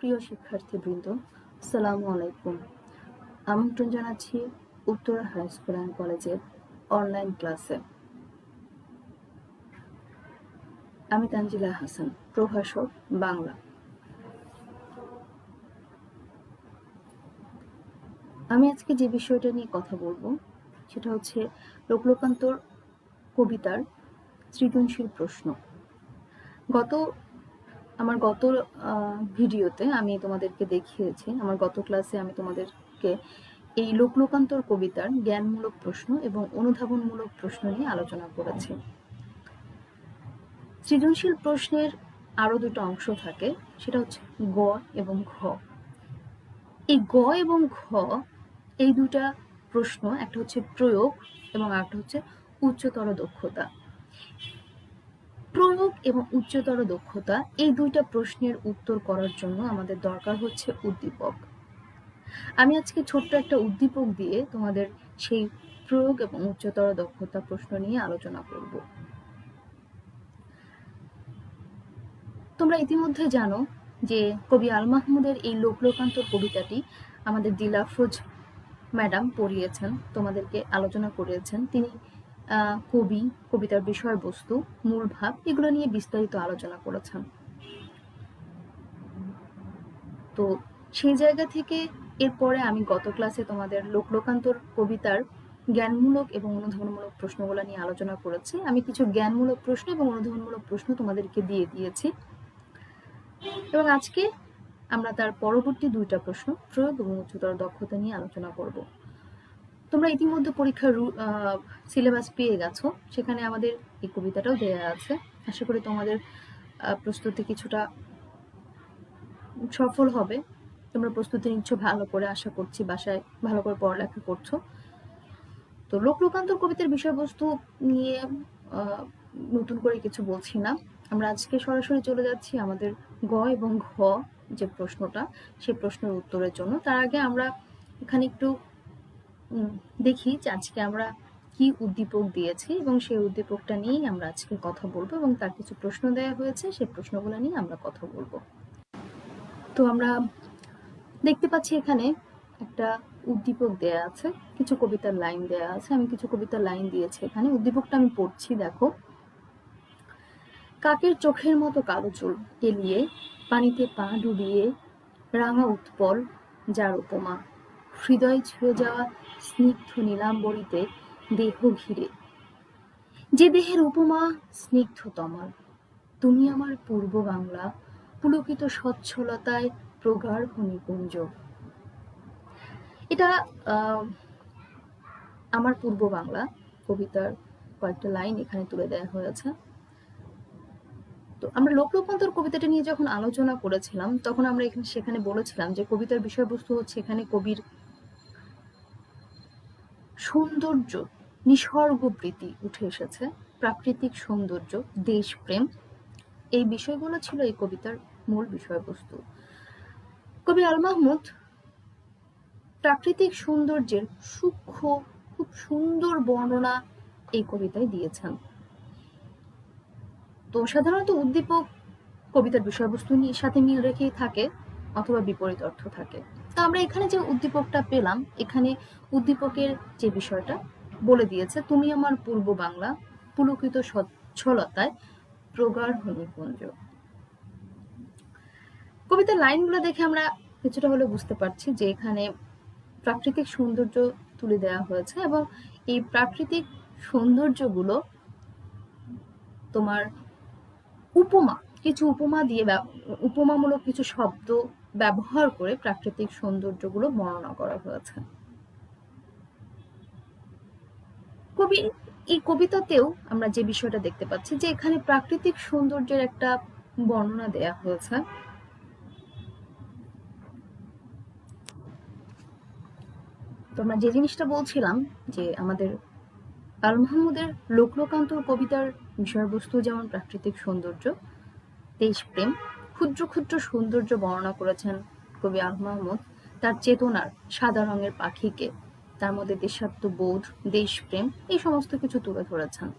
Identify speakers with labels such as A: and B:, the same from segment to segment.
A: প্রিয় শিক্ষার্থীবৃন্দ, আসসালামু আলাইকুম। আমন্ত্রণ জানাচ্ছি উত্তরা হাই স্কুল অ্যান্ড কলেজের অনলাইন ক্লাসে। আমি তানজিলা হাসান, প্রভাষক, বাংলা। আমি আজকে যে বিষয়টা নিয়ে কথা বলবো সেটা হচ্ছে লোকলোকান্তর কবিতার সৃজনশীল প্রশ্ন। আমার গত ভিডিওতে আমি তোমাদেরকে দেখিয়েছি, আমার গত ক্লাসে আমি তোমাদেরকে এই লোকলোকান্তর কবিতার জ্ঞানমূলক প্রশ্ন এবং অনুধাবনমূলক প্রশ্ন নিয়ে আলোচনা করেছি। সৃজনশীল প্রশ্নের আরো দুটো অংশ থাকে, সেটা হচ্ছে গ এবং ঘ। এই গ এবং ঘ এই দুটা প্রশ্ন, একটা হচ্ছে প্রয়োগ এবং আরেকটা হচ্ছে উচ্চতর দক্ষতা। প্রয়োগ এবং উচ্চতর দক্ষতা এই দুইটা প্রশ্নের উত্তর করার জন্য আমাদের দরকার হচ্ছে উদ্দীপক। আমি আজকে ছোট্ট একটা উদ্দীপক দিয়ে তোমাদের সেই প্রয়োগ এবং উচ্চতর দক্ষতা প্রশ্ন নিয়ে আলোচনা করব। তোমরা ইতিমধ্যে জানো যে কবি আল মাহমুদের এই লোকলোকান্তর কবিতাটি আমাদের দিলাফরোজ ম্যাডাম পড়িয়েছেন, তোমাদেরকে আলোচনা করিয়েছেন। তিনি কবি, কবিতার বিষয়বস্তু, মূল ভাব এগুলো নিয়ে বিস্তারিত আলোচনা করেছেন। তো সেই জায়গা থেকে এরপরে আমি গত ক্লাসে তোমাদের লোকলোকান্তর কবিতার জ্ঞানমূলক এবং অনুধাবনমূলক প্রশ্নগুলো নিয়ে আলোচনা করেছি। আমি কিছু জ্ঞানমূলক প্রশ্ন এবং অনুধাবনমূলক প্রশ্ন তোমাদেরকে দিয়েছি এবং আজকে আমরা তার পরবর্তী দুইটা প্রশ্ন, প্রয়োগ এবং উচ্চতর দক্ষতা নিয়ে আলোচনা করব। তোমরা ইতিমধ্যে পরীক্ষার সিলেবাস পেয়ে গেছো, সেখানে আমাদের এই কবিতাটাও দেয়া আছে। আশা করি তোমাদের প্রস্তুতি কিছুটা সফল হবে। তোমরা প্রস্তুতি নিচ্ছ ভালো করে, আশা করছি বাসায় ভালো করে পড়ালেখা করছো। তো লোকলোকান্তর কবিতার বিষয়বস্তু নিয়ে নতুন করে কিছু বলছি না, আমরা আজকে সরাসরি চলে যাচ্ছি আমাদের গ এবং ঘ যে প্রশ্নটা, সেই প্রশ্নের উত্তরের জন্য। তার আগে আমরা এখানে একটু দেখি যে আজকে আমরা কি উদ্দীপক দিয়েছি এবং সেই উদ্দীপকটা নিয়েই আমরা আজকে কথা বলবো এবং তার কিছু প্রশ্ন দেওয়া হয়েছে, সেই প্রশ্নগুলো নিয়ে আমরা কথা বলবো। তো আমরা দেখতে পাচ্ছি এখানে একটা উদ্দীপক দেয়া আছে, কিছু কবিতার লাইন দেয়া আছে। আমি কিছু কবিতার লাইন দিয়েছি এখানে, উদ্দীপকটা আমি পড়ছি, দেখো। কাকের চোখের মতো কালো চুল এলিয়ে, পানিতে পা ডুবিয়ে, রাঙা উৎপল যার উপমা, হৃদয় ছুঁয়ে যাওয়া স্নিগ্ধ নীলাম্বরীতে দেহ ঘিরে, যে দেহের উপমা স্নিগ্ধ তমাল, তুমি আমার পূর্ব বাংলা, পুলকিত স্বচ্ছলতায় প্রগাঢ় নিকুঞ্জ। এটা আমার পূর্ব বাংলা কবিতার কয়েকটা লাইন এখানে তুলে দেওয়া হয়েছে। তো আমরা লোকলোকান্তর কবিতাটা নিয়ে যখন আলোচনা করেছিলাম তখন আমরা সেখানে বলেছিলাম যে কবিতার বিষয়বস্তু হচ্ছে এখানে কবির সৌন্দর্য, নিসর্গপ্রীতি উঠে এসেছে, প্রাকৃতিক সৌন্দর্য, দেশপ্রেম, এই বিষয়গুলো ছিল এই কবিতার মূল বিষয়বস্তু। কবি আল মাহমুদ প্রাকৃতিক সৌন্দর্যের সূক্ষ্ম, খুব সুন্দর বর্ণনা এই কবিতায় দিয়েছেন। তো সাধারণত উদ্দীপক কবিতার বিষয়বস্তু নিয়ে সাথে মিল রেখেই থাকে অথবা বিপরীত অর্থ থাকে। তো আমরা এখানে যে উদ্দীপকটা পেলাম, এখানে উদ্দীপকের যে বিষয়টা বলে দিয়েছে, তুমি আমার পূর্ব বাংলা, পুলকিত স্বচ্ছলতায় প্রগাঢ় নিকুঞ্জ। কবিতার লাইনগুলো দেখে আমরা কিছুটা হলে বুঝতে পারছি যে এখানে প্রাকৃতিক সৌন্দর্য তুলে দেওয়া হয়েছে এবং এই প্রাকৃতিক সৌন্দর্যগুলো তোমার কিছু উপমা দিয়ে, উপমামূলক কিছু শব্দ ব্যবহার করে প্রাকৃতিক সৌন্দর্যগুলো বর্ণনা করা হয়েছে। কবি এই কবিতাতেও আমরা যে বিষয়টা দেখতে পাচ্ছি যে এখানে প্রাকৃতিক সৌন্দর্যের একটা বর্ণনা দেয়া হয়েছে। তো আমরা যে জিনিসটা বলছিলাম যে আমাদের আল মাহমুদের লোকলোকান্তর কবিতার বিষয়বস্তু যেমন প্রাকৃতিক সৌন্দর্য, দেশপ্রেম, ক্ষুদ্র ক্ষুদ্র সৌন্দর্য বর্ণনা করেছেন কবি আল মাহমুদ। তার চেতনার সাদা রঙের পাখিকে, তার মধ্যে দেশাত্মবোধ, দেশপ্রেম, এই সমস্ত কিছু তুলে ধরেছেন।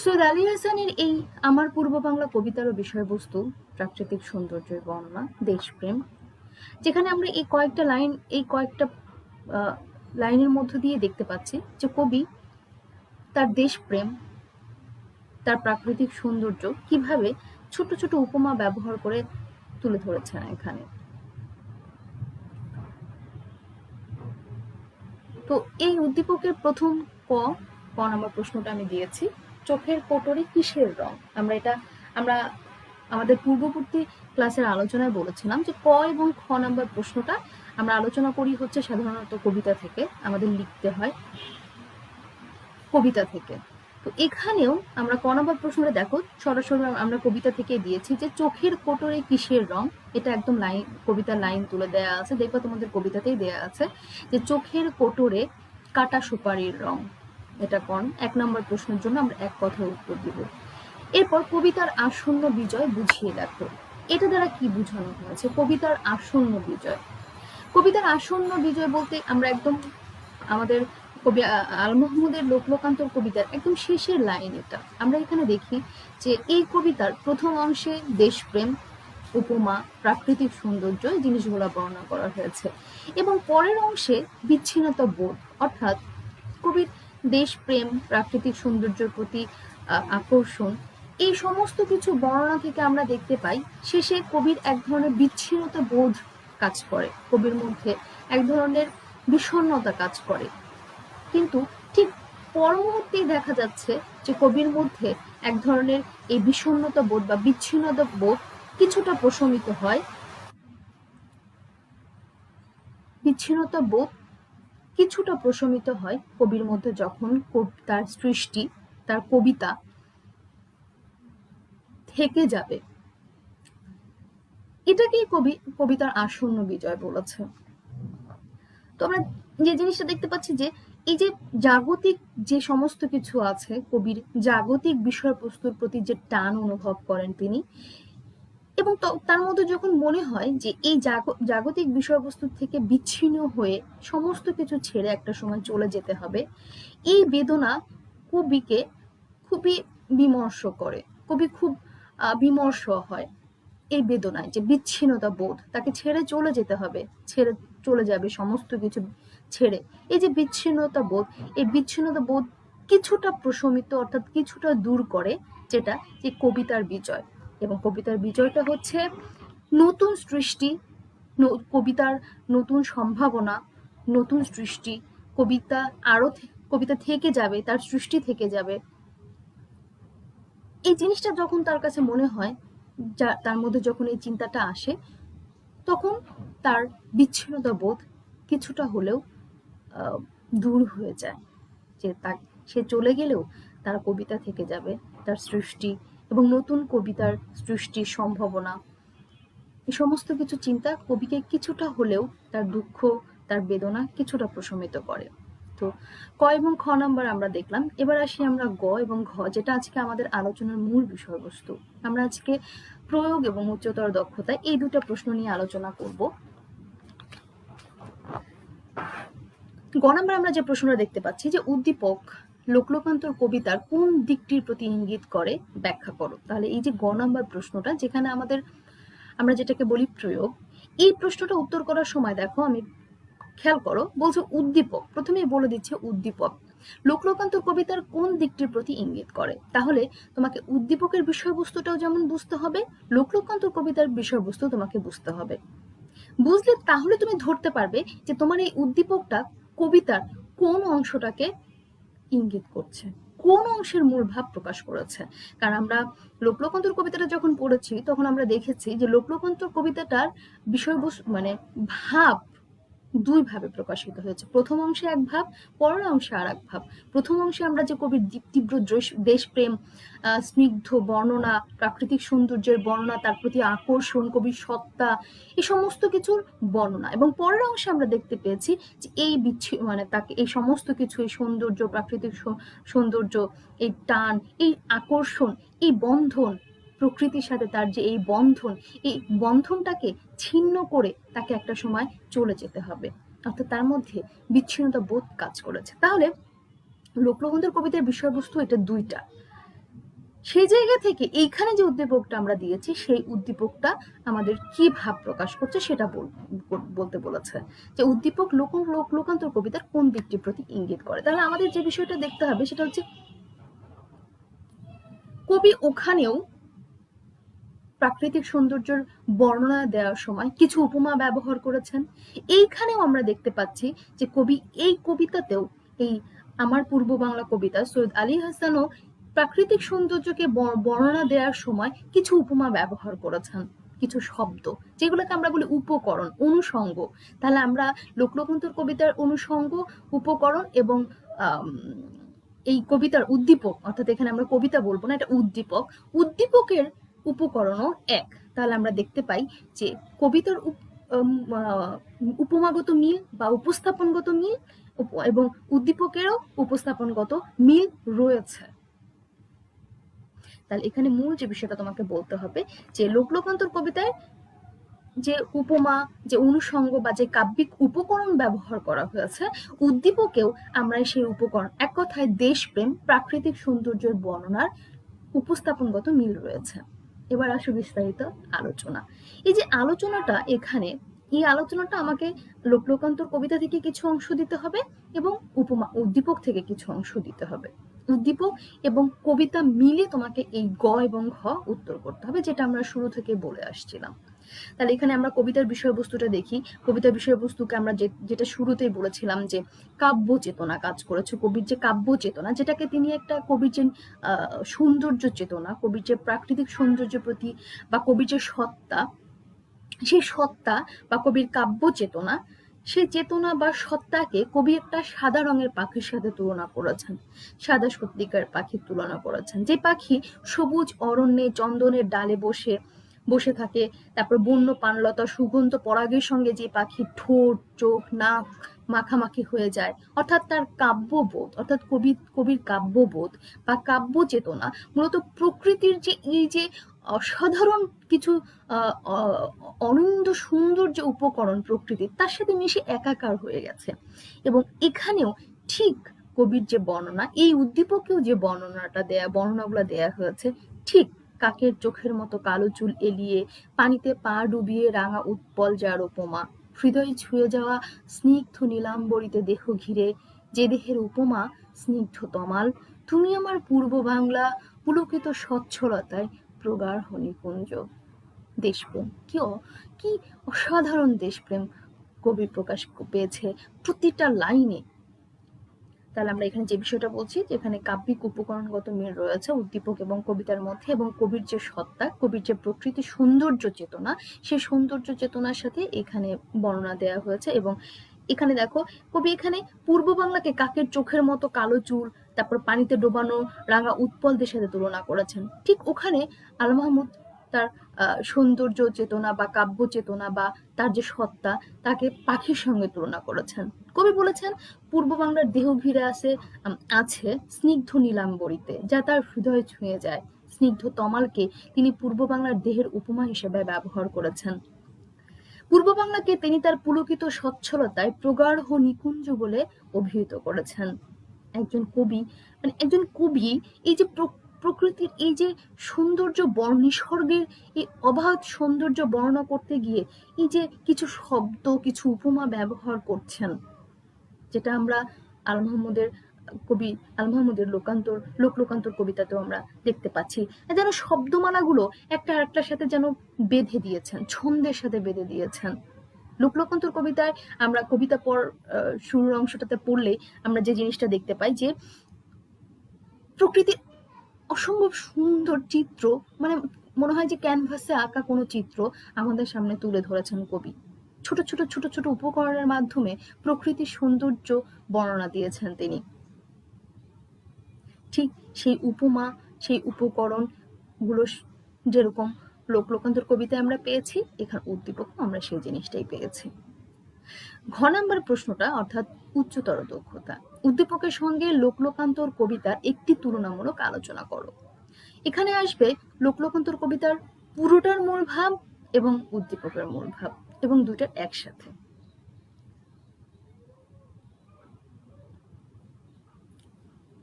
A: সৈয়দ আলী হাসানের এই আমার পূর্ব বাংলা কবিতারও বিষয়বস্তু প্রাকৃতিক সৌন্দর্যের বর্ণনা, দেশপ্রেম, যেখানে আমরা এই কয়েকটা লাইনের মধ্য দিয়ে দেখতে পাচ্ছি যে কবি তার দেশপ্রেম, তার প্রাকৃতিক সৌন্দর্য কিভাবে ছোট ছোট উপমা ব্যবহার করে তুলে ধরেছেন এখানে। তো এই উদ্দীপকের প্রথম ক নম্বর প্রশ্নটা আমি দিয়েছি, চোখের কোটরে কিসের রং। আমরা আমাদের পূর্ববর্তী ক্লাসের আলোচনায় বলেছিলাম যে ক এবং খ নম্বর প্রশ্নটা আমরা আলোচনা করি হচ্ছে সাধারণত কবিতা থেকে, আমাদের লিখতে হয় কবিতা থেকে। তো এখানেও আমরা ক নম্বর প্রশ্নটা দেখো সরাসরি আমরা কবিতা থেকে দিয়েছি যে চোখের কোটরে কিসের রং। এটা একদম কবিতার লাইন তুলে দেয়া আছে, দেখো তোমাদের কবিতাতেই দেয়া আছে যে চোখের কোটরে কাটা সুপারির রং। এটা কোন? 1 নম্বর প্রশ্নের জন্য আমরা এক কথায় উত্তর দিব। এরপর কবিতার আসন্ন বিজয় বুঝিয়ে দেখো। এটা দ্বারা কি বোঝানো হয়েছে? কবিতার আসন্ন বিজয়। কবিতার আসন্ন বিজয় বলতে আমরা একদম আমাদের কবি আল মাহমুদের লোকলোকান্তর কবিতার একদম শেষের লাইন এটা। আমরা এখানে দেখি যে এই কবিতার প্রথম অংশে দেশপ্রেম, উপমা, প্রাকৃতিক সৌন্দর্য এই জিনিসগুলো বর্ণনা করা হয়েছে, এবং পরের অংশে বিচ্ছিন্নতা বোধ, অর্থাৎ কবির দেশপ্রেম, প্রাকৃতিক সৌন্দর্যের প্রতি আকর্ষণ, এই সমস্ত কিছু বর্ণনা থেকে আমরা দেখতে পাই শেষে কবির এক ধরনের বিচ্ছিন্নতা বোধ কাজ করে, কবির মধ্যে এক ধরনের বিষণ্ণতা কাজ করে। কিন্তু ঠিক পর মুহূর্তেই দেখা যাচ্ছে যে কবির মধ্যে এক ধরনের এই বিষণ্ণতা বোধ বা বিচ্ছিন্নতা বোধ কিছুটা প্রশমিত হয়, কবির মধ্যে যখন তার সৃষ্টি, তার কবিতা থেকে যাবে। এটাকেই কবিতার আসন্ন বিজয় বলেছে। তো আমরা যে জিনিসটা দেখতে পাচ্ছি যে এই যে জাগতিক যে সমস্ত কিছু আছে, কবির জাগতিক বিষয়বস্তুর প্রতি যে টান অনুভব করেন তিনি, এবং তার মধ্যে যখন মনে হয় যে এই জাগতিক বিষয়বস্তু থেকে বিচ্ছিন্ন হয়ে সমস্ত কিছু ছেড়ে একটা সময় চলে যেতে হবে, এই বেদনা কবিকে খুবই বিমর্ষ করে। কবি খুব বিমর্ষ হয় এই বেদনায়, যে বিচ্ছিন্নতা বোধ, তাকে ছেড়ে চলে যেতে হবে, ছেড়ে চলে যাবে সমস্ত কিছু ছেড়ে। এই যে বিচ্ছিন্নতা বোধ, এই বিচ্ছিন্নতা বোধ কিছুটা প্রশমিত, অর্থাৎ কিছুটা দূর করে, যেটা যে কবিতার বিজয়। এবং কবিতার বিজয়টা হচ্ছে নতুন সৃষ্টি, কবিতার নতুন সম্ভাবনা, নতুন সৃষ্টি, কবিতা থেকে যাবে, তার সৃষ্টি থেকে যাবে। এই জিনিসটা যখন তার কাছে মনে হয়, তার মধ্যে যখন এই চিন্তাটা আসে, তখন তার বিচ্ছিন্নতা বোধ কিছুটা হলেও দূর হয়ে যায়, যে সে চলে গেলেও তার কবিতা থেকে যাবে, তার সৃষ্টি এবং নতুন কবিতার সৃষ্টির সম্ভাবনা, এই সমস্ত কিছু চিন্তা কবিকে কিছুটা হলেও তার দুঃখ, তার বেদনা কিছুটা প্রশমিত করে। তো ক এবং খ নাম্বার আমরা দেখলাম। এবার আসি আমরা গ এবং ঘ, যেটা আজকে আমাদের আলোচনার মূল বিষয়বস্তু। আমরা আজকে প্রয়োগ এবং উচ্চতর দক্ষতা এই দুটো প্রশ্ন নিয়ে আলোচনা করব। গ নাম্বার আমরা যে প্রশ্নটা দেখতে পাচ্ছি যে উদ্দীপক লোকলোকান্তর কবিতার কোন দিকটির প্রতি ইঙ্গিত করে ব্যাখ্যা করো। তাহলে এই যে গ নাম্বার প্রশ্নটা, যেখানে আমরা যেটাকে বলি প্রয়োগ, এই প্রশ্নটা উত্তর করার সময় দেখো, আমি খেয়াল করো, বলছে উদ্দীপক, প্রথমেই বলে দিচ্ছে উদ্দীপক লোকলোকান্তর কবিতার কোন দিকটির প্রতি ইঙ্গিত করে। তাহলে তোমাকে উদ্দীপকের বিষয়বস্তুটাও যেমন বুঝতে হবে, লোকলোকান্তর কবিতার বিষয়বস্তু তোমাকে বুঝতে হবে। বুঝলে তাহলে তুমি ধরতে পারবে যে তোমার এই উদ্দীপকটা কবিতার কোন অংশটাকে ইঙ্গিত করছে, কোন অংশের মূল ভাব প্রকাশ করেছে। কারণ আমরা লোকলোকান্তর কবিতাটা যখন পড়েছি তখন আমরা দেখেছি যে লোকলোকান্তর কবিতাটার বিষয়বস্তু মানে ভাব দুই ভাবে প্রকাশিত হয়েছে। প্রথম অংশে এক ভাব, পরের অংশে আর এক ভাব। প্রথম অংশে আমরা যে কবির তীব্র দেশপ্রেম, স্নিগ্ধ বর্ণনা, প্রাকৃতিক সৌন্দর্যের বর্ণনা, তার প্রতি আকর্ষণ, কবির সত্তা, এই সমস্ত কিছুর বর্ণনা, এবং পরের অংশে আমরা দেখতে পেয়েছি যে এই তাকে এই সমস্ত কিছু, এই সৌন্দর্য, প্রাকৃতিক সৌন্দর্য, এই টান, এই আকর্ষণ, এই বন্ধন, প্রকৃতির সাথে তার যে এই বন্ধনটাকে ছিন্ন করে তাকে একটা সময় চলে যেতে হবে, অর্থাৎ তার মধ্যে বিচ্ছিন্নতা বোধ কাজ করেছে। তাহলে লোকলোকান্তর কবিতার বিষয়বস্তু এটা দুইটা, সেই জায়গা থেকে এইখানে যে উদ্দীপকটা আমরা দিয়েছি সেই উদ্দীপকটা আমাদের কি ভাব প্রকাশ করছে সেটা বলতে বলেছে, যে উদ্দীপক লোকান্তর কবিতার কোন দিকটির প্রতি ইঙ্গিত করে। তাহলে আমাদের যে বিষয়টা দেখতে হবে সেটা হচ্ছে কবি ওখানেও প্রাকৃতিক সৌন্দর্যের বর্ণনা দেওয়ার সময় কিছু উপমা ব্যবহার করেছেন। এইখানেও আমরা দেখতে পাচ্ছি যে কবি এই কবিতাতেও, এই আমার পূর্ব বাংলা কবিতা, সৈয়দ আলী হাসানও প্রাকৃতিক সৌন্দর্যকে বর্ণনা দেওয়ার সময় কিছু উপমা ব্যবহার করেছেন, কিছু শব্দ যেগুলোকে আমরা বলি উপকরণ, অনুষঙ্গ। তাহলে আমরা লোকলোকান্তর কবিতার অনুষঙ্গ, উপকরণ এবং এই কবিতার উদ্দীপক, অর্থাৎ এখানে আমরা কবিতা বলবো না, এটা উদ্দীপক, উদ্দীপকের উপকরণও এক। তাহলে আমরা দেখতে পাই যে কবিতার উপমাগত মিল বা উপস্থাপনগত মিল এবং উদ্দীপকেরও উপস্থাপনগত মিল রয়েছে। তাহলে এখানে মূল যে বিষয়টা তোমাকে বলতে হবে যে লোকলোকান্তর কবিতায় যে উপমা, যে অনুষঙ্গ বা যে কাব্যিক উপকরণ ব্যবহার করা হয়েছে, উদ্দীপকেও আমরা সেই উপকরণ, এক কথায় দেশপ্রেম, প্রাকৃতিক সৌন্দর্যের বর্ণনার উপস্থাপনগত মিল রয়েছে। এবার আসো বিস্তারিত আলোচনা। এই যে আলোচনাটা এখানে, এই আলোচনাটা আমাকে লোকলোকান্তর কবিতা থেকে কিছু অংশ দিতে হবে এবং উদ্দীপক থেকে কিছু অংশ দিতে হবে। উদ্দীপক এবং কবিতা মিলে তোমাকে এই গ এবং ঘ উত্তর করতে হবে, যেটা আমরা শুরু থেকে বলে আসছিলাম। তাহলে এখানে আমরা কবিতার বিষয়বস্তুটা দেখি। কবিতার বিষয়বস্তুকে আমরা যেটা শুরুতেই বলেছিলাম যে কাব্য চেতনা কাজ করেছে, কবির যে কাব্য চেতনা, যেটাকে তিনি একটা কবির যে সৌন্দর্য চেতনা, কবির যে প্রাকৃতিক সৌন্দর্যের প্রতি বা কবির যে সত্তা, সেই সত্তা বা কবির কাব্য চেতনা, সেই চেতনা বা সত্তাকে কবি একটা সাদা রঙের পাখির সাথে তুলনা করেছেন, সাদা সত্যিকার পাখির তুলনা করেছেন, যে পাখি সবুজ অরণ্যে চন্দনের ডালে বসে থাকে, তারপর বন্য পানলতা সুগন্ধ পরাগের সঙ্গে যে পাখির ঠোঁট, চোখ, নাক মাখামাখি হয়ে যায়, অর্থাৎ তার কাব্যবোধ, অর্থাৎ কবির কাব্যবোধ বা কাব্য চেতনা মূলত প্রকৃতির যে এই যে অসাধারণ কিছু অনন্ত সুন্দর যে উপকরণ প্রকৃতির, তার সাথে মিশে একাকার হয়ে গেছে। এবং এখানেও ঠিক কবির যে বর্ণনা, এই উদ্দীপকেও যে বর্ণনাগুলো দেয়া হয়েছে, ঠিক কাকের চোখের মতো কালো চুল এলিয়ে পানিতে পা ডুবিয়ে রাঙা উৎপল যার উপমা, হৃদয় ছুঁয়ে যাওয়া স্নিগ্ধ নীলাম্বরীতে দেহ ঘিরে যে দেহের উপমা স্নিগ্ধ তমাল, তুমি আমার পূর্ব বাংলা পুলকিত স্বচ্ছলতায় প্রগাঢ় নিকুঞ্জ। দেশপ্রেম, কি অসাধারণ দেশপ্রেম কবি প্রকাশ পেয়েছে প্রতিটা লাইনে। তাহলে আমরা এখানে যে বিষয়টা বলছি, যেখানে কাব্যিক উপকরণগত মিল রয়েছে উদ্দীপক এবং কবিতার মধ্যে, এবং কবির যে সত্তা, কবির যে প্রকৃতি সৌন্দর্য চেতনা, সেই সৌন্দর্য চেতনার সাথে এখানে বর্ণনা দেওয়া হয়েছে। এবং এখানে দেখো কবি এখানে পূর্ব বাংলাকে কাকের চোখের মতো কালো চুল, তারপর পানিতে ডোবানো রাঙা উৎপলদের সাথে তুলনা করেছেন। ঠিক ওখানে আল মাহমুদ তার সৌন্দর্য চেতনা বা কাব্য চেতনা বা তার যে সত্তা, তাকে পাখির সঙ্গে তুলনা করেছেন। কবি বলেছেন পূর্ব বাংলার দেহ ঘিরে আছে স্নিগ্ধ নীলাম্বরীতে, যা তার হৃদয়ে ছুঁয়ে যায়। স্নিগ্ধ তমালকে তিনি পূর্ব বাংলার দেহের উপমা হিসেবে ব্যবহার করেছেন। পূর্ব বাংলাকে তিনি তার পুলকিত স্বচ্ছলতায় প্রগাঢ় নিকুঞ্জ বলে অভিহিত করেছেন। একজন কবি এই যে প্রকৃতির এই যে সৌন্দর্য নিসর্গের এই অবাধ সৌন্দর্য বর্ণনা করতে গিয়ে এই যে কিছু শব্দ, কিছু উপমা ব্যবহার করছেন, যেটা আমরা কবি আল মাহমুদের লোকলোকান্তর কবিতাতেও আমরা দেখতে পাচ্ছি। যেন শব্দমালাগুলো একটা আরেকটার সাথে যেন বেঁধে দিয়েছেন, ছন্দের সাথে বেঁধে দিয়েছেন। লোকলোকান্তর কবিতায় আমরা কবিতা শুরুর অংশটাতে পড়লে আমরা যে জিনিসটা দেখতে পাই, যে প্রকৃতির অসম্ভব সুন্দর চিত্র, মানে মনে হয় যে ক্যানভাসে আঁকা কোনো চিত্র আমাদের সামনে তুলে ধরেছেন কবি। ছোট ছোট ছোট ছোট উপকরণের মাধ্যমে প্রকৃতির সৌন্দর্য বর্ণনা দিয়েছেন তিনি। ঠিক সেই উপমা, সেই উপকরণ গুলো যেরকম লোকলোকান্তর কবিতায় আমরা পেয়েছি, এখানে উদ্দীপক আমরা সেই জিনিসটাই পেয়েছি। ঘ নাম্বার প্রশ্নটা, অর্থাৎ উচ্চতর দক্ষতা। উদ্দীপকের সঙ্গে লোকলোকান্তর কবিতার একটি তুলনামূলক আলোচনা করো। এখানে আসবে লোকলোকান্তর কবিতার পুরোটার মূল ভাব এবং উদ্দীপকের মূল ভাব, এবং দুইটা একসাথে।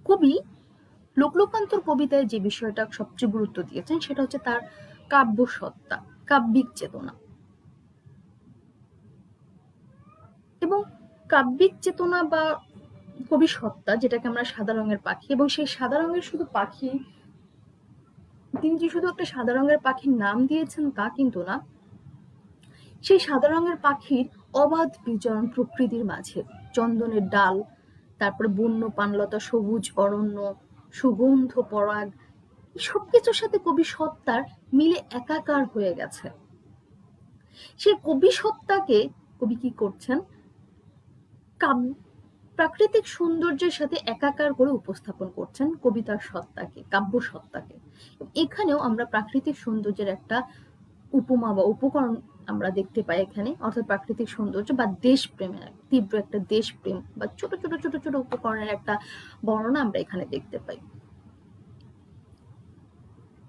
A: কবি লোকলোকান্তর কবিতায় যে বিষয়টা সবচেয়ে গুরুত্ব দিয়েছেন সেটা হচ্ছে তার কাব্য সত্তা, কাব্যিক চেতনা। এবং কাব্যিক চেতনা বা কবি সত্তা, যেটাকে আমরা সাদা রঙের পাখি, এবং সেই সাদা রঙের শুধু পাখি, তিনি যে শুধু একটা সাদা রঙের পাখির নাম দিয়েছেন তা কিন্তু না, সেই সাদা রঙের পাখির অবাধ বিচরণ প্রকৃতির মাঝে, চন্দনের ডাল, তারপরে বন্য পানলতা, সবুজ অরণ্য, সুগন্ধ পরাগ, সবকিছুর সাথে কবি সত্তার মিলে একাকার হয়ে গেছে। সেই কবি সত্তাকে কবি কি করছেন, প্রাকৃতিক সৌন্দর্যের সাথে একাকার করে উপস্থাপন করছেন কবিতার সত্তাকে, কাব্য সত্তাকে। এখানেও আমরা প্রাকৃতিক সৌন্দর্যের একটা উপমা বা উপকরণ আমরা দেখতে পাই এখানে, অর্থাৎ প্রাকৃতিক সৌন্দর্য বা দেশপ্রেমের তীব্র একটা দেশপ্রেম বা ছোট ছোট ছোট ছোট উপকরণের একটা বর্ণনা আমরা এখানে দেখতে পাই।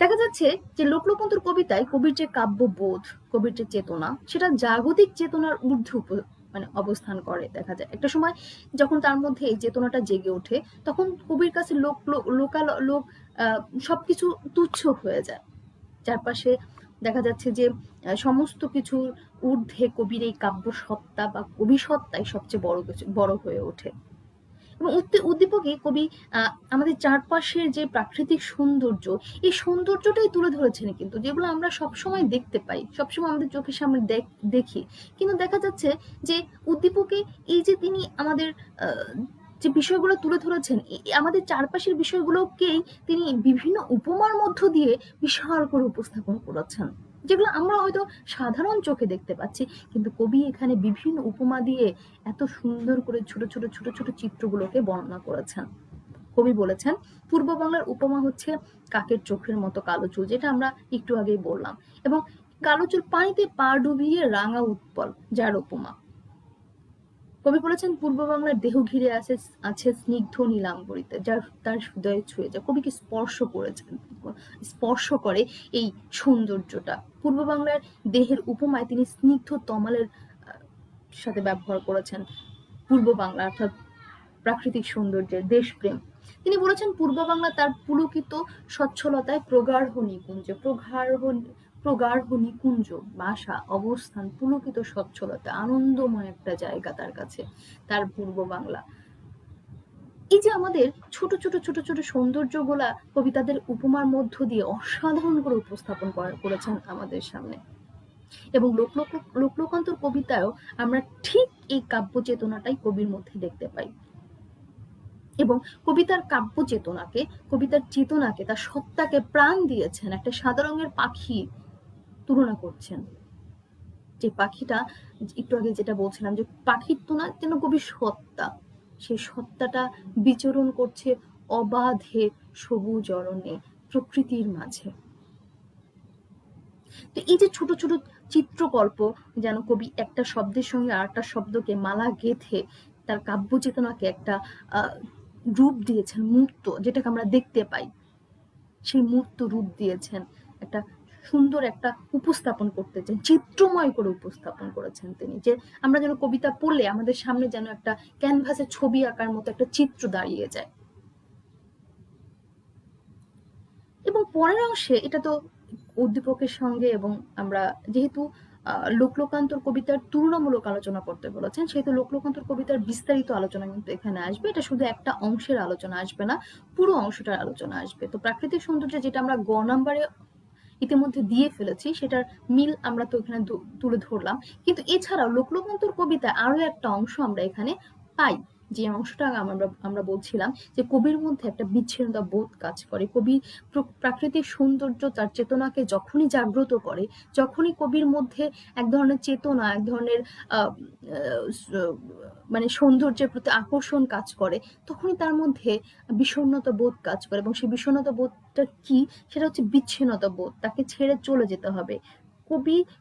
A: দেখা যাচ্ছে যে লোকলোকান্তর কবিতায় কবির যে কাব্যবোধ, কবির যে চেতনা, সেটা জাগতিক চেতনার ঊর্ধ্বে অবস্থান করে। দেখা যায় একটা সময় যখন তার মধ্যে এই চেতনাটা জেগে ওঠে, তখন কবির কাছে লোক সবকিছু তুচ্ছ হয়ে যায়। চারপাশে দেখা যাচ্ছে যে সমস্ত কিছুর ঊর্ধ্বে কবির এই কাব্য সত্তা বা কবি সত্তাই সবচেয়ে বড় হয়ে ওঠে। এবং উদ্দীপকে কবি আমাদের চারপাশের যে প্রাকৃতিক সৌন্দর্য, এই সৌন্দর্যটাই তুলে ধরেছেন, কিন্তু যেগুলো আমরা সবসময় দেখতে পাই, সবসময় আমাদের চোখের সামনে দেখি, কিন্তু দেখা যাচ্ছে যে উদ্দীপকে এই যে তিনি আমাদের যে বিষয়গুলো তুলে ধরেছেন, আমাদের চারপাশের বিষয়গুলোকেই তিনি বিভিন্ন উপমার মধ্য দিয়ে বিশাল করে উপস্থাপন করেছেন, যেগুলো আমরা হয়তো সাধারণ চোখে দেখতে পাচ্ছি, কিন্তু কবি এখানে বিভিন্ন উপমা দিয়ে এত সুন্দর করে ছোট ছোট ছোট ছোট চিত্রগুলোকে বর্ণনা করেছেন। কবি বলেছেন পূর্ব বাংলার উপমা হচ্ছে কাকের চোখের মতো কালো চুল, যেটা আমরা একটু আগেই বললাম, এবং কালো চুল পানিতে পা ডুবিয়ে রাঙা উৎপল, যার উপমা। কবি বলেছেন পূর্ব বাংলার দেহ ঘিরে আছে স্নিগ্ধ নীলাম্বরীতে, যার তার হৃদয়ে ছুঁয়ে যায়, কবিকে স্পর্শ করে এই সৌন্দর্যটা। পূর্ব বাংলার দেহের উপমায় তিনি স্নিগ্ধ তমালের সাথে ব্যবহার করেছেন পূর্ব বাংলা, অর্থাৎ প্রাকৃতিক সৌন্দর্যের দেশপ্রেম। তিনি বলেছেন পূর্ব বাংলা তার পুলকিত স্বচ্ছলতায় প্রগাঢ় নিকুঞ্জ বাসা অবস্থান, পুলকিত স্বচ্ছলতা, আনন্দময় একটা জায়গা তার কাছে তার পূর্ব বাংলা। এই যে আমাদের ছোট ছোট ছোট ছোট সৌন্দর্যগুলা কবি তাদের উপমার মধ্য দিয়ে অসাধারণ করে উপস্থাপন করেছেন আমাদের সামনে। এবং লোকলোকান্তর কবিতায়ও আমরা ঠিক এই কাব্য চেতনাটাই কবির মধ্যে দেখতে পাই। এবং কবিতার কাব্য চেতনাকে, কবিতার চেতনাকে, তার সত্তাকে প্রাণ দিয়েছেন একটা সাদা রঙের পাখি তুলনা করছেন। যে পাখিটা একটু আগে যেটা বলছিলাম, যে পাখির তুলনা যেন কবির সত্তা, সেই সত্তাটা বিচরণ করছে অবাধে সবুজ অরণ্যে, প্রকৃতির মাঝে। তো এই যে ছোট ছোট চিত্রকল্প, যেন কবি একটা শব্দের সঙ্গে আরেকটা শব্দকে মালা গেঁথে তার কাব্য চেতনাকে একটা রূপ দিয়েছেন, মূর্ত, যেটাকে আমরা দেখতে পাই, সেই মূর্ত রূপ দিয়েছেন, একটা সুন্দর একটা উপস্থাপন করতেছেন, চিত্রময় করে উপস্থাপন করেছেন তিনি, যে আমরা যেন কবিতা পড়লে আমাদের সামনে যেন একটা ক্যানভাসে ছবি আঁকার মতো একটা চিত্র দাঁড়িয়ে যায়। এবং পরের অংশে, এটা তো উদ্দীপকের সঙ্গে, এবং আমরা যেহেতু লোকলোকান্তর কবিতার তুলনামূলক আলোচনা করতে বলেছেন, সেহেতু লোকলোকান্তর কবিতার বিস্তারিত আলোচনা কিন্তু এখানে আসবে। এটা শুধু একটা অংশের আলোচনা আসবে না, পুরো অংশটার আলোচনা আসবে। তো প্রাকৃতিক সৌন্দর্য যেটা আমরা গ নাম্বারে ইতিমধ্যে দিয়ে ফেলেছি, সেটার মিল আমরা তো এখানে তুলে ধরলাম, কিন্তু এছাড়াও লোকলোকান্তর কবিতায় আরো একটা অংশ আমরা এখানে পাই, যে অংশটা আমরা বলছিলাম যে কবির মধ্যে একটা বিচ্ছিন্নতা বোধ কাজ করে। কবি প্রাকৃতিক সৌন্দর্য তার চেতনাকে যখনই জাগ্রত করে, যখনই কবির মধ্যে এক ধরনের চেতনা, এক ধরনের সৌন্দর্যের প্রতি আকর্ষণ কাজ করে, তখনই তার মধ্যে বিষণ্ণতা বোধ কাজ করে। এবং সেই বিষণ্ণতা বোধটা কি, সেটা হচ্ছে বিচ্ছিন্নতা বোধ, তাকে ছেড়ে চলে যেতে হবে।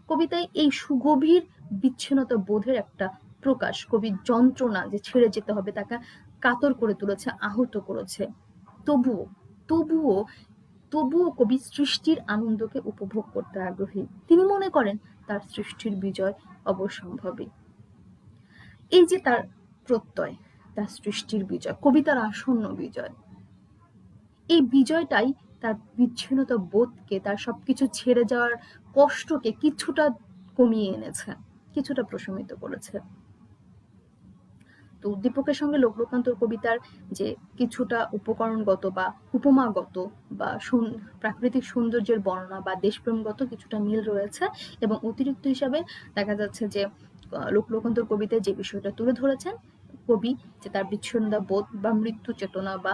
A: কবিতায় এই সুগভীর বিচ্ছিন্নতা বোধের একটা প্রকাশ, কবির যন্ত্রণা যে ছেড়ে যেতে হবে, তাকে কাতর করে তুলেছে, আহত করেছে। তবুও কবি সৃষ্টির আনন্দকে উপভোগ করতে আগ্রহী। তিনি মনে করেন তার সৃষ্টির বিজয় অবশ্যম্ভাবী। এই যে তার প্রত্যয়, তার সৃষ্টির বিজয়, কবিতার আসন্ন বিজয়, এই বিজয়টাই তার বিচ্ছিন্নতা বোধকে, তার সবকিছু ছেড়ে যাওয়ার কষ্টকে কিছুটা কমিয়ে এনেছে, কিছুটা প্রশমিত করেছে। তো উদ্দীপকের সঙ্গে লোকলোকান্তর কবিতার যে কিছুটা উপকরণগত বা উপমাগত বা প্রাকৃতিক সৌন্দর্যের বর্ণনা বা দেশপ্রেমগত কিছুটা মিল রয়েছে, এবং অতিরিক্ত হিসাবে দেখা যাচ্ছে যে লোকলোকান্তর কবিতায় যে বিষয়টা তুলে ধরেছেন কবি, যে তার বিচ্ছিন্নতা বোধ বা মৃত্যু চেতনা বা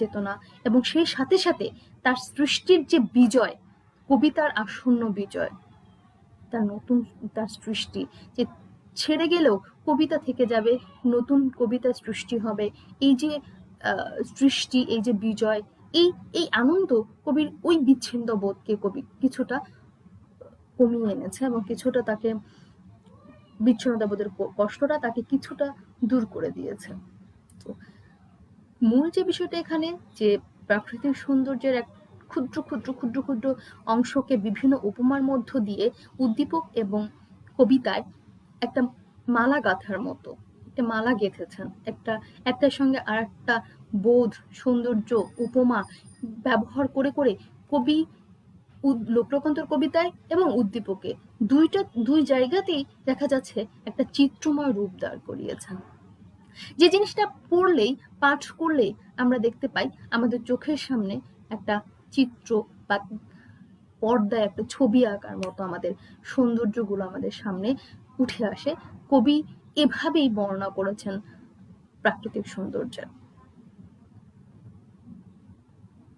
A: চেতনা, এবং সেই সাথে সাথে তার সৃষ্টির যে বিজয়, কবিতার আসন্ন বিজয়, তার নতুন, তার সৃষ্টি যে ছেড়ে গেলেও কবিতা থেকে যাবে, নতুন কবিতা সৃষ্টি হবে, এই যে সৃষ্টি, এই যে বিজয়, এই এই আনন্দ কবির ওই বিচ্ছিন্ন বোধকে কবি কিছুটা কমিয়ে এনেছে, এবং কিছুটা তাকে বিচ্ছিন্নতা বোধের কষ্টটা তাকে কিছুটা দূর করে দিয়েছে। তো মূল যে বিষয়টা এখানে, যে প্রাকৃতিক সৌন্দর্যের এক ক্ষুদ্র ক্ষুদ্র ক্ষুদ্র ক্ষুদ্র অংশকে বিভিন্ন উপমার মধ্য দিয়ে উদ্দীপক এবং কবিতায় একটা মালা গাঁথার মতো একটা মালা গেঁথেছেন, একটার সঙ্গে আর একটা বোধ, সৌন্দর্য, উপমা ব্যবহার করে করে কবি লোকলোকান্তর কবিতায় এবং উদ্দীপকে দুই জায়গাতেই দেখা যাচ্ছে একটা চিত্রময় রূপ দাঁড় করিয়েছেন। যে জিনিসটা পড়লেই, পাঠ করলেই আমরা দেখতে পাই আমাদের চোখের সামনে একটা চিত্র বা পর্দায় একটা ছবি আঁকার মতো আমাদের সৌন্দর্যগুলো আমাদের সামনে উঠে আসে। কবি এভাবেই বর্ণনা করেছেন প্রাকৃতিক সৌন্দর্যের।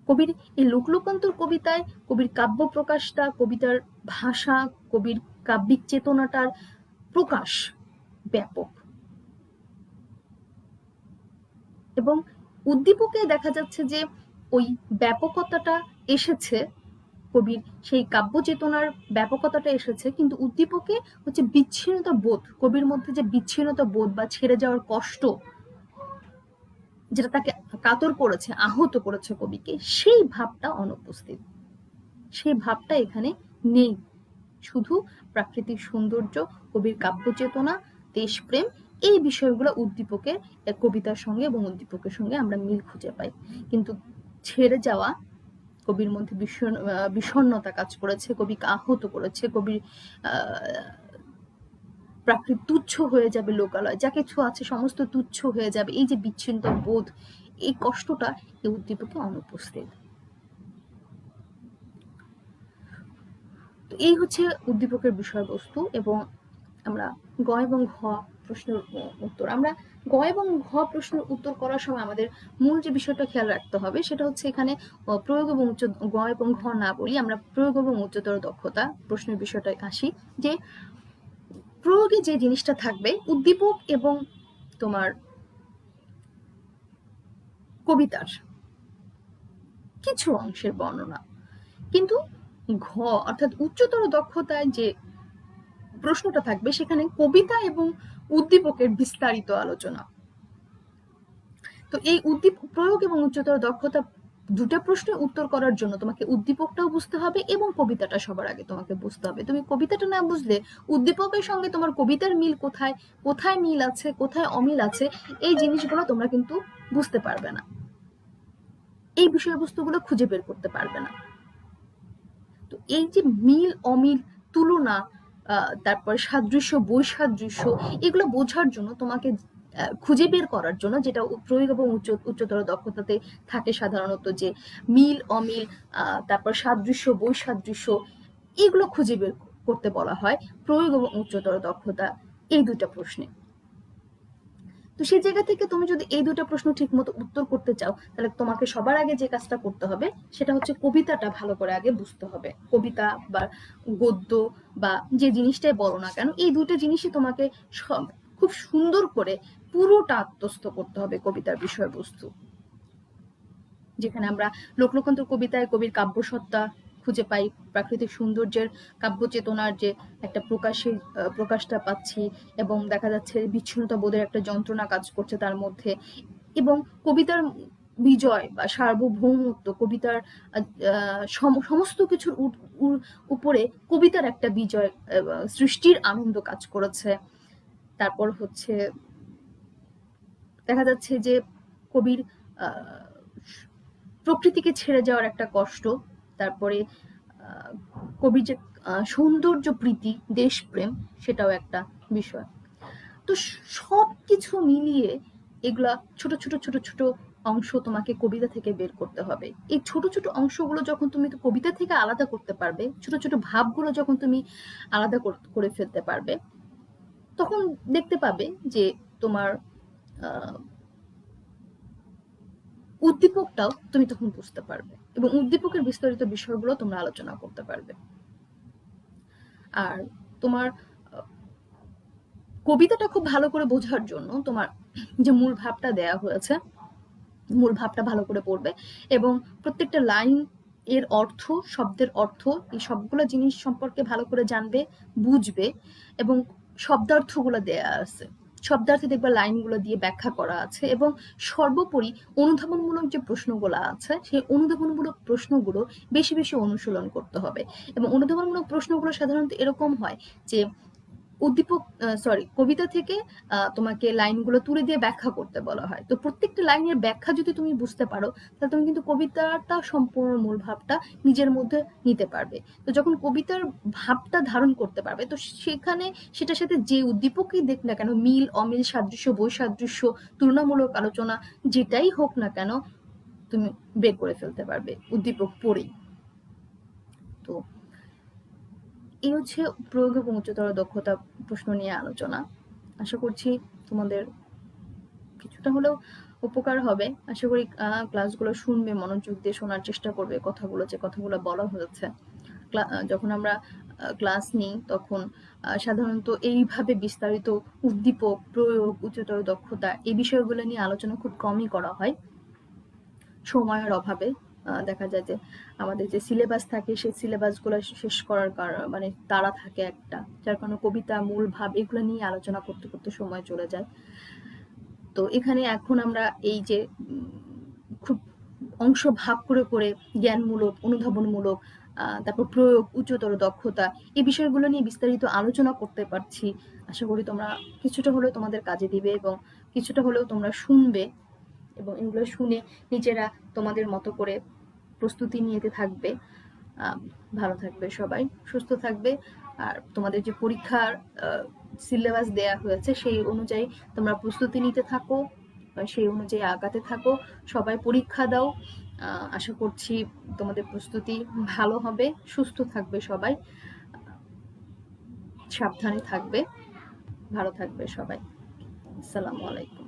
A: কবির এই লোকলোকান্তর কবিতায় কবির কাব্য প্রকাশটা, কবিতার ভাষা, কবির কাব্যিক চেতনাটার প্রকাশ ব্যাপক, এবং উদ্দীপকে দেখা যাচ্ছে যে ওই ব্যাপকতাটা এসেছে, কবির সেই কাব্য চেতনার ব্যাপকতাটা এসেছে, কিন্তু উদ্দীপকে হচ্ছে বিচ্ছিন্নতা বোধ, কবির মধ্যে যে বিচ্ছিন্নতা বোধ বা ছেড়ে যাওয়ার কষ্ট, যেটা তাকে কাতর করেছে, আহত করেছে কবিকে, সেই ভাবটা অনুপস্থিত, সেই ভাবটা এখানে নেই। শুধু প্রাকৃতিক সৌন্দর্য, কবির কাব্য চেতনা, দেশপ্রেম, এই বিষয়গুলো উদ্দীপকের কবিতার সঙ্গে এবং উদ্দীপকের সঙ্গে আমরা মিল খুঁজে পাই। কিন্তু ছেড়ে যাওয়া, কবির মধ্যে বিষণ্ণতা কাজ করেছে, কবিকে আহত করেছে, কবির প্রাকৃতিক তুচ্ছ হয়ে যাবে, লোকালয় যা কিছু আছে সমস্ত তুচ্ছ হয়ে যাবে, এই যে বিচ্ছিন্ন বোধ, এই কষ্টটা এই উদ্দীপকে অনুপস্থিত। তো এই হচ্ছে উদ্দীপকের বিষয়বস্তু। এবং আমরা গ এবং ঘ প্রশ্নের উত্তর, আমরা গ এবং ঘ প্রশ্নের উত্তর করার সময় আমাদের মূল যে বিষয়টা খেয়াল রাখতে হবে সেটা হচ্ছে এখানে প্রয়োগ এবং গ এবং ঘ না বলি, আমরা প্রয়োগ এবং উচ্চতর দক্ষতা প্রশ্নের বিষয়টায় আসি। যে প্রয়োগে যে জিনিসটা থাকবে উদ্দীপক এবং তোমার কবিতার কিছু অংশের বর্ণনা, কিন্তু ঘ অর্থাৎ উচ্চতর দক্ষতায় যে প্রশ্নটা থাকবে সেখানে কবিতা এবং উদ্দীপকের বিস্তারিত আলোচনা। তো এই প্রয়োগ এবং উচ্চতর দক্ষতা দুটো প্রশ্নের উত্তর করার জন্য তোমাকে উদ্দীপকটাও বুঝতে হবে এবং কবিতাটা সবার আগে তোমাকে বুঝতে হবে। তুমি কবিতাটা না বুঝলে উদ্দীপকের সঙ্গে তোমার কবিতার মিল কোথায়, কোথায় মিল আছে, কোথায় অমিল আছে, এই জিনিসগুলো তোমরা কিন্তু বুঝতে পারবে না, এই বিষয়বস্তুগুলো খুঁজে বের করতে পারবে না। তো এই যে মিল অমিল, তুলনা, তারপর সাদৃশ্য বৈসাদৃশ্য, এগুলো বোঝার জন্য তোমাকে খুঁজে বের করার জন্য, যেটা প্রয়োগ এবং উচ্চতর দক্ষতাতে থাকে সাধারণত, যে মিল অমিল, তারপর সাদৃশ্য বৈসাদৃশ্য, এগুলো খুঁজে বের করতে বলা হয় প্রয়োগ এবং উচ্চতর দক্ষতা এই দুটা প্রশ্নে। তো সেই জায়গা থেকে তুমি যদি এই দুটো প্রশ্ন ঠিক মতো উত্তর করতে চাও, তাহলে তোমাকে সবার আগে যে কাজটা করতে হবে সেটা হচ্ছে কবিতাটা ভালো করে আগে বুঝতে হবে। কবিতা বা গদ্য বা যে জিনিসটাই বলো না কেন, এই দুটো জিনিসই তোমাকে খুব সুন্দর করে পুরোটা আত্মস্থ করতে হবে কবিতার বিষয়বস্তু। যেখানে আমরা লোকলোকান্তর কবিতায় কবির কাব্যসত্তা খুঁজে পাই, প্রাকৃতিক সৌন্দর্যের কাব্য চেতনার যে একটা প্রকাশটা পাচ্ছি, এবং দেখা যাচ্ছে বিচ্ছিন্নতা বোধের একটা যন্ত্রণা কাজ করছে তার মধ্যে, এবং কবিতার বিজয় বা সার্বভৌমত্ব, কবিতার সমস্ত কিছুর উপরে কবিতার একটা বিজয়, সৃষ্টির আনন্দ কাজ করেছে। তারপর হচ্ছে দেখা যাচ্ছে যে কবির প্রকৃতিকে ছেড়ে যাওয়ার একটা কষ্ট, তারপরে কবির যে সৌন্দর্য প্রীতি, দেশপ্রেম, সেটাও একটা বিষয়। তো সবকিছু মিলিয়ে এগুলা ছোট ছোট ছোট ছোট অংশ তোমাকে কবিতা থেকে বের করতে হবে। এই ছোট ছোট অংশগুলো যখন তুমি কবিতা থেকে আলাদা করতে পারবে, ছোট ছোট ভাবগুলো যখন তুমি আলাদা করে ফেলতে পারবে, তখন দেখতে পাবে যে তোমার উদ্দীপকটাও তুমি তখন বুঝতে পারবে এবং উদ্দীপকের বিস্তারিত বিষয়গুলো তোমরা আলোচনা করতে পারবে। আর তোমার কবিতাটা খুব ভালো করে বোঝার জন্য তোমার যে মূল ভাবটা দেয়া হয়েছে, মূল ভাবটা ভালো করে পড়বে এবং প্রত্যেকটা লাইন এর অর্থ, শব্দের অর্থ, এই সবগুলো জিনিস সম্পর্কে ভালো করে জানবে, বুঝবে এবং শব্দার্থগুলো দেয়া আছে, শব্দার্থে দেখবে লাইনগুলো দিয়ে ব্যাখ্যা করা আছে এবং সর্বোপরি অনুধাবনমূলক যে প্রশ্নগুলো আছে সেই অনুধাবনমূলক প্রশ্নগুলো বেশি বেশি অনুশীলন করতে হবে। এবং অনুধাবনমূলক প্রশ্নগুলো সাধারণত এরকম হয় যে কবিতা থেকে তোমাকে লাইনগুলো তুলে দিয়ে ব্যাখ্যা করতে বলা হয়। তো প্রত্যেকটা লাইনের ব্যাখ্যা যদি তুমি বুঝতে পারো, তাহলে তুমি কিন্তু কবিতাটা সম্পূর্ণ মূল ভাবটা নিজের মধ্যে নিতে পারবে। তো যখন কবিতার ভাবটা ধারণ করতে পারবে, তো সেখানে সেটার সাথে যে উদ্দীপকই দেখ না কেন, মিল অমিল, সাদৃশ্য বৈসাদৃশ্য, তুলনামূলক আলোচনা, যেটাই হোক না কেন, তুমি বের করে ফেলতে পারবে উদ্দীপক পড়েই। তো এই হচ্ছে প্রয়োগ এবং উচ্চতর দক্ষতা প্রশ্ন নিয়ে আলোচনা। আশা করছি তোমাদের কিছুটা হলেও উপকার হবে। আশা করি ক্লাসগুলো শুনবে, মনোযোগ দিয়ে শোনার চেষ্টা করবে কথাগুলো, যে কথাগুলো বলা হয়েছে। যখন আমরা ক্লাস নিই তখন সাধারণত এইভাবে বিস্তারিত উদ্দীপক, প্রয়োগ, উচ্চতর দক্ষতা এই বিষয়গুলো নিয়ে আলোচনা খুব কমই করা হয় সময়ের অভাবে। দেখা যায় যে আমাদের যে সিলেবাস থাকে সেই সিলেবাসগুলো শেষ করার মানে তাড়া থাকে একটা, যার কারণে কবিতা, মূল ভাব এগুলো নিয়ে আলোচনা করতে করতে সময় চলে যায়। তো এখানে এখন আমরা এই যে খুব অংশ ভাগ করে করে জ্ঞানমূলক, অনুধাবনমূলক, তারপর প্রয়োগ, উচ্চতর দক্ষতা এই বিষয়গুলো নিয়ে বিস্তারিত আলোচনা করতে পারছি। আশা করি তোমরা কিছুটা হলেও তোমাদের কাজে দিবে এবং কিছুটা হলেও তোমরা শুনবে এবং এগুলো শুনে নিজেরা তোমাদের মতো করে প্রস্তুতি নিতে থাকবে। ভালো থাকবে সবাই, সুস্থ থাকবে। আর তোমাদের যে পরীক্ষার সিলেবাস দেয়া হয়েছে সেই অনুযায়ী তোমরা প্রস্তুতি নিতে থাকো, সেই অনুযায়ী আগাতে থাকো। সবাই পরীক্ষা দাও। আশা করছি তোমাদের প্রস্তুতি ভালো হবে। সুস্থ থাকবে সবাই, সাবধানে থাকবে, ভালো থাকবে সবাই। আসসালামু আলাইকুম।